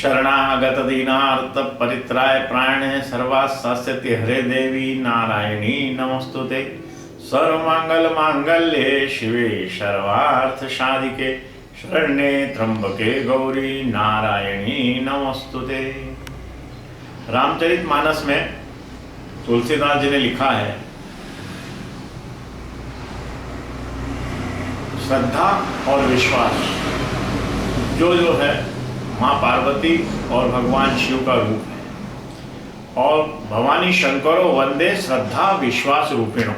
शरणागत दीनार्थ परित्राय प्राणे सर्वास्यति हरे देवी नारायणी नमस्तुते। सर्वमंगल मांगल्ये शिवे सर्वार्थ साधिके शरण्ये त्र्यंबके गौरी नारायणी नमस्तुते। रामचरितमानस में तुलसीदास जी ने लिखा है, श्रद्धा और विश्वास जो है माँ पार्वती और भगवान शिव का रूप है। और भवानी शंकरो वंदे श्रद्धा विश्वास रूपिणो।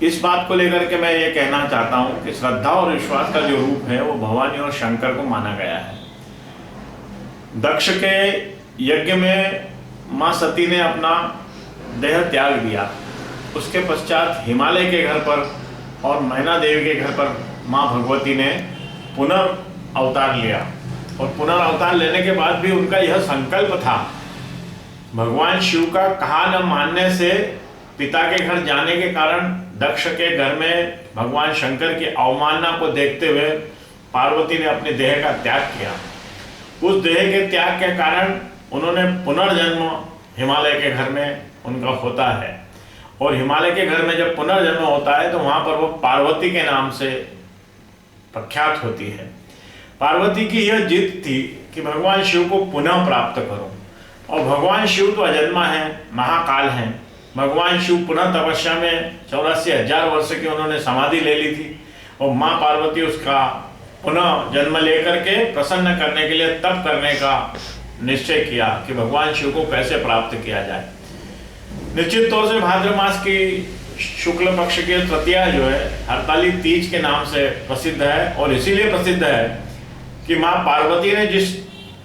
इस बात को लेकर के मैं ये कहना चाहता हूँ कि श्रद्धा और विश्वास का जो रूप है वो भवानी और शंकर को माना गया है। दक्ष के यज्ञ में माँ सती ने अपना देह त्याग दिया। उसके पश्चात हिमालय के घर पर और मैना देवी के घर पर माँ भगवती ने पुनर्अवतार लिया। और पुनर्अवतार लेने के बाद भी उनका यह संकल्प था, भगवान शिव का कहा न मानने से पिता के घर जाने के कारण दक्ष के घर में भगवान शंकर की अवमानना को देखते हुए पार्वती ने अपने देह का त्याग किया। उस देह के त्याग के कारण उन्होंने पुनर्जन्म हिमालय के घर में उनका होता है। और हिमालय के घर में जब पुनर्जन्म होता है तो वहाँ पर वो पार्वती के नाम से प्रख्यात होती है। पार्वती की यह जिद थी कि भगवान शिव को पुनः प्राप्त करो। और भगवान शिव तो अजन्मा है, महाकाल हैं। भगवान शिव पुनः तपस्या में 84,000 वर्ष की उन्होंने समाधि ले ली थी। और माँ पार्वती उसका पुनः जन्म लेकर के प्रसन्न करने के लिए तप करने का निश्चय किया कि भगवान शिव को कैसे प्राप्त किया जाए। निश्चित तौर से भाद्र मास की शुक्ल पक्ष की तृतीया जो है हरताली तीज के नाम से प्रसिद्ध है। और इसीलिए प्रसिद्ध है कि माँ पार्वती ने जिस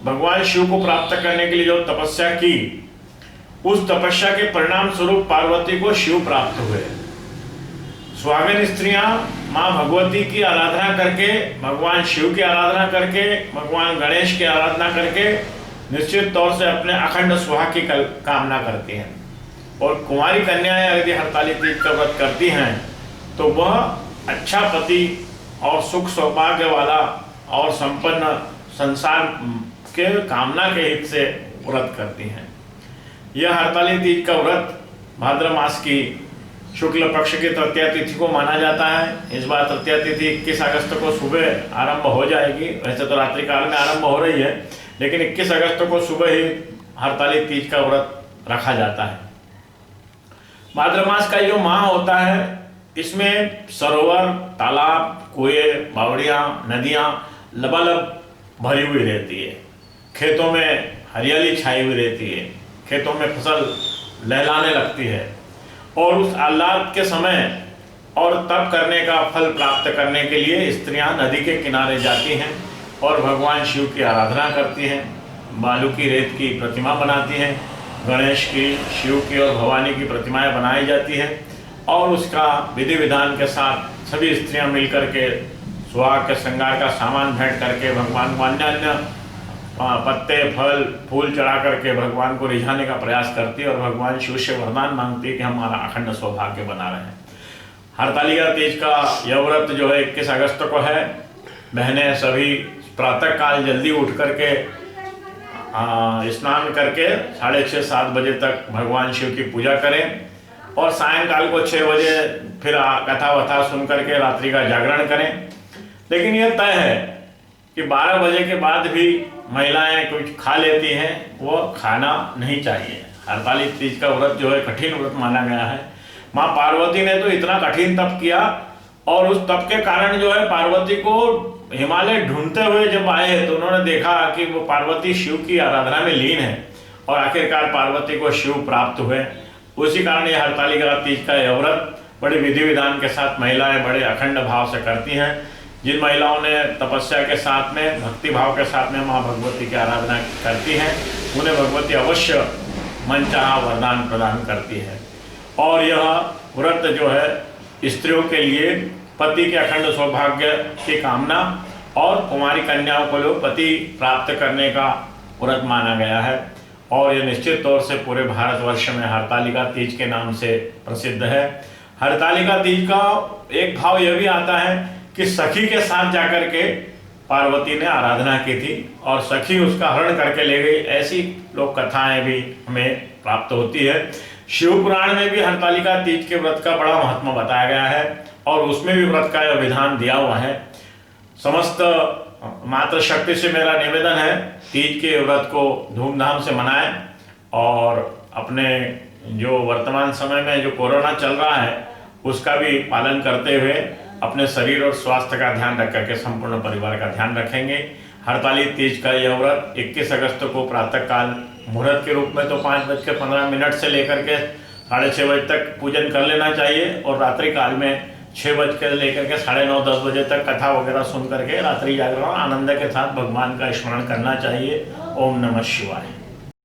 भगवान शिव को प्राप्त करने के लिए जो तपस्या की, उस तपस्या के परिणाम स्वरूप पार्वती को शिव प्राप्त हुए। सुहागिन स्त्रियां माँ भगवती की आराधना करके, भगवान शिव की आराधना करके, भगवान गणेश की आराधना करके निश्चित तौर से अपने अखंड सुहाग की कामना करती हैं। और कुंवारी कन्याएं यदि हरताली तीज का व्रत करती हैं तो वह अच्छा पति और सुख सौभाग्य वाला और संपन्न संसार के कामना के हित से व्रत करती हैं। यह हरताली तीज का व्रत भाद्र मास की शुक्ल पक्ष की तृतीया तिथि को माना जाता है। इस बार तृतीया तिथि 21 अगस्त को सुबह आरंभ हो जाएगी। वैसे तो रात्रि काल में आरंभ हो रही है, लेकिन 21 अगस्त को सुबह ही हरताली तीज का व्रत रखा जाता है। भाद्र मास का जो माह होता है इसमें सरोवर, तालाब, कुएं, बावड़ियाँ, नदियाँ लबालब भरी हुई रहती है। खेतों में हरियाली छाई हुई रहती है। खेतों में फसल लहलाने लगती है। और उस आह्लाद के समय और तप करने का फल प्राप्त करने के लिए स्त्रियां नदी के किनारे जाती हैं और भगवान शिव की आराधना करती हैं। बालू की रेत की प्रतिमा बनाती हैं। गणेश की, शिव की और भवानी की प्रतिमाएं बनाई जाती हैं। और उसका विधि विधान के साथ सभी स्त्रियां मिलकर के सुहाग के श्रृंगार का सामान भेंट करके भगवान को अन्य अन्य पत्ते, फल, फूल चढ़ा करके भगवान को रिझाने का प्रयास करती है। और भगवान शिव से वरदान मांगती है कि हमारा अखंड सौभाग्य बना रहे। हरतालिका तीज का यह व्रत जो है 21 अगस्त को है। बहनें सभी प्रातः काल जल्दी उठ करके स्नान करके 6:30-7 बजे तक भगवान शिव की पूजा करें। और सायंकाल को 6 बजे फिर कथा वथा सुन करके रात्रि का जागरण करें। लेकिन यह तय है कि 12 बजे के बाद भी महिलाएं कुछ खा लेती हैं, वो खाना नहीं चाहिए। हरताली तीज का व्रत जो है कठिन व्रत माना गया है। माँ पार्वती ने तो इतना कठिन तप किया और उस तप के कारण जो है पार्वती को हिमालय ढूंढते हुए जब आए तो उन्होंने देखा कि वो पार्वती शिव की आराधना में लीन है। और आखिरकार पार्वती को शिव प्राप्त हुए। उसी कारण ये हरतालिका तीज का यह व्रत बड़े विधि विधान के साथ महिलाएं बड़े अखंड भाव से करती हैं। जिन महिलाओं ने तपस्या के साथ में, भक्ति भाव के साथ में माँ भगवती की आराधना करती हैं, उन्हें भगवती अवश्य मनचाहा वरदान प्रदान करती है। और यह व्रत जो है स्त्रियों के लिए पति के अखंड सौभाग्य की कामना और कुमारी कन्याओं को पति प्राप्त करने का व्रत माना गया है। और यह निश्चित तौर से पूरे भारतवर्ष में हरतालिका तीज के नाम से प्रसिद्ध है। हरतालिका तीज का एक भाव यह भी आता है कि सखी के साथ जाकर के पार्वती ने आराधना की थी और सखी उसका हरण करके ले गई, ऐसी लोक कथाएं भी हमें प्राप्त होती है। शिव पुराण में भी हरतालिका तीज के व्रत का बड़ा महत्व बताया गया है और उसमें भी व्रत का यह विधान दिया हुआ है। समस्त मातृशक्ति से मेरा निवेदन है, तीज के व्रत को धूमधाम से मनाएं और अपने जो वर्तमान समय में जो कोरोना चल रहा है उसका भी पालन करते हुए अपने शरीर और स्वास्थ्य का ध्यान रख करके संपूर्ण परिवार का ध्यान रखेंगे। हरताली तीज का यह व्रत 21 अगस्त को प्रातःकाल मुहूर्त के रूप में तो 5:15 से लेकर के 6:30 बजे तक पूजन कर लेना चाहिए और रात्रि काल में 6 बज के लेकर के 9:30-10 बजे तक कथा वगैरह सुन करके रात्रि जागरण आनंद के साथ भगवान का स्मरण करना चाहिए। ओम नमः शिवाय।